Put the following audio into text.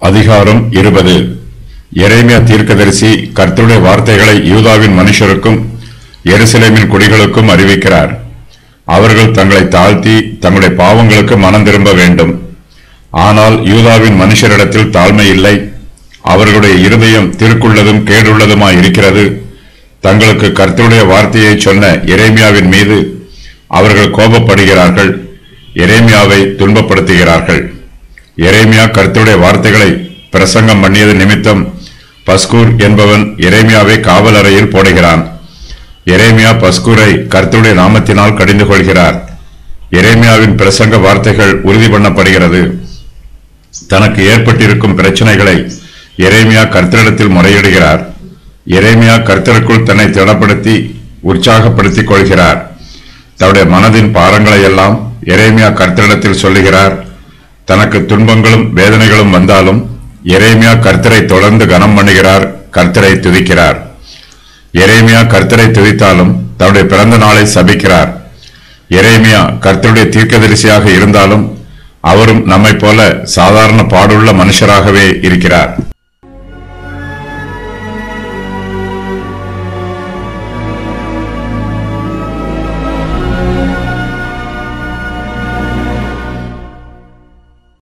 அதிகாரம் 20. எரேமியா தீர்க்கதரிசி கர்த்தருடைய வார்த்தைகளை யூதாவின் மனுஷருக்கும் எருசலேமின் குடிகளுக்கும் அறிவிக்கிறார். அவர்கள் தங்களை தாழ்த்தி தங்களுடைய பாவங்களுக்கு மனம் திரும்ப வேண்டும். ஆனால் யூதாவின் மனுஷரிடத்தில் தாழ்மை இல்லை. அவர்களுடைய இருதயம் திருக்குள்ளதும் கேடுள்ளதுமாய் இருக்கிறது. தங்களுக்கு கர்த்தருடைய வார்த்தையை சொன்ன எரேமியாவின் மீது அவர்கள் கோபப்படுகிறார்கள். எரேமியாவை துன்பப்படுத்துகிறார்கள். எரேமியா கர்த்தருடைய வார்த்தைகளை பிரசங்கம் பண்ணியது நிமித்தம் பஸ்கூர் என்பவன் எரேமியாவை காவல் அறையில் போடுகிறான். எரேமியா பஸ்கூரை கர்த்தருடைய நாமத்தினால் கடிந்து கொள்கிறார். எரேமியாவின் பிரசங்க வார்த்தைகள் உறுதி பண்ணப்படுகிறது. தனக்கு ஏற்பட்டிருக்கும் பிரச்சனைகளை எரேமியா கர்த்தரிடத்தில் முறையிடுகிறார். எரேமியா கர்த்தருக்குள் தன்னை திடப்படுத்தி உற்சாகப்படுத்திக் கொள்கிறார். தன்னுடைய மனதின் பாரங்களை எல்லாம் எரேமியா கர்த்தரிடத்தில் சொல்லுகிறார். தனக்கு துன்பங்களும் வேதனைகளும் வந்தாலும் எரேமியா கர்த்தரை தொடர்ந்து கனம் பண்ணுகிறார். கர்த்தரை துதிக்கிறார். எரேமியா கர்த்தரை துதித்தாலும் தன்னுடைய பிறந்த நாளை சபிக்கிறார். எரேமியா கர்த்தருடைய தீர்க்கதரிசியாக இருந்தாலும் அவரும் நம்மை போல சாதாரண பாடுள்ள மனுஷராகவே இருக்கிறார்.